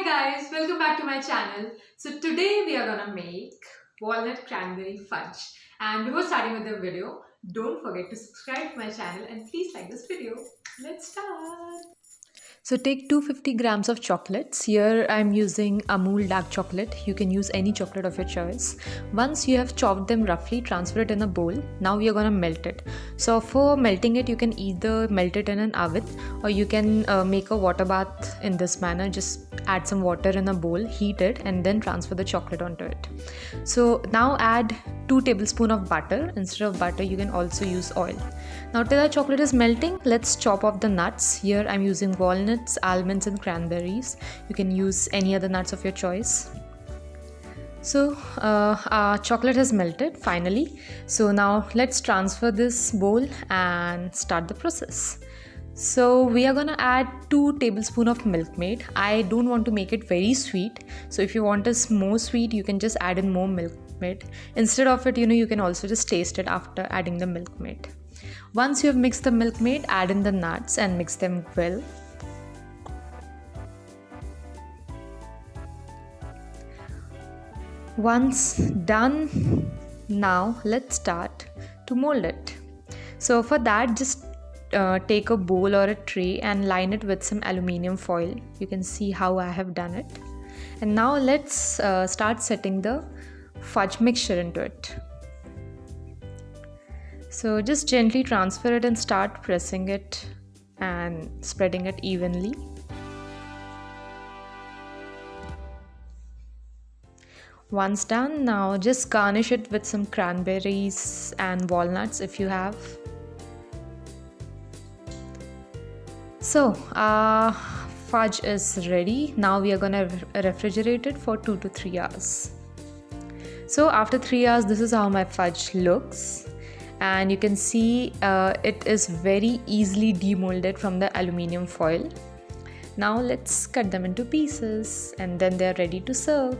guys, welcome back to my channel. So today we are gonna make walnut cranberry fudge. And before starting with the video, don't forget to subscribe to my channel and please like this video. Let's start. So take 250 grams of chocolates. Here I'm using Amul dark chocolate. You can use any chocolate of your choice. Once you have chopped them roughly, transfer it in a bowl. Now we are gonna melt it. So for melting it, you can either melt it in an oven or you can make a water bath in this manner. Just add some water in a bowl, heat it, and then transfer the chocolate onto it. So now add 2 tablespoons of butter. Instead of butter, you can also use oil. Now till the chocolate is melting, let's chop off the nuts. Here I'm using walnuts, almonds and cranberries. You can use any other nuts of your choice. So our chocolate has melted finally. So now let's transfer this bowl and start the process. So we are gonna add 2 tablespoons of milkmaid. I don't want to make it very sweet. So if you want it more sweet, you can just add in more milkmaid. Instead of it, you can also just taste it after adding the milkmaid. Once you have mixed the milkmaid, add in the nuts and mix them well. Once done, now let's start to mold it. So for that, just take a bowl or a tray and line it with some aluminium foil. You can see how I have done it. And now let's start setting the fudge mixture into it. So just gently transfer it and start pressing it and spreading it evenly. Once done, now just garnish it with some cranberries and walnuts if you have. So fudge is ready. Now we are gonna refrigerate it for 2 to 3 hours. So after 3 hours, this is how my fudge looks. And you can see it is very easily demolded from the aluminium foil. Now let's cut them into pieces and then they are ready to serve.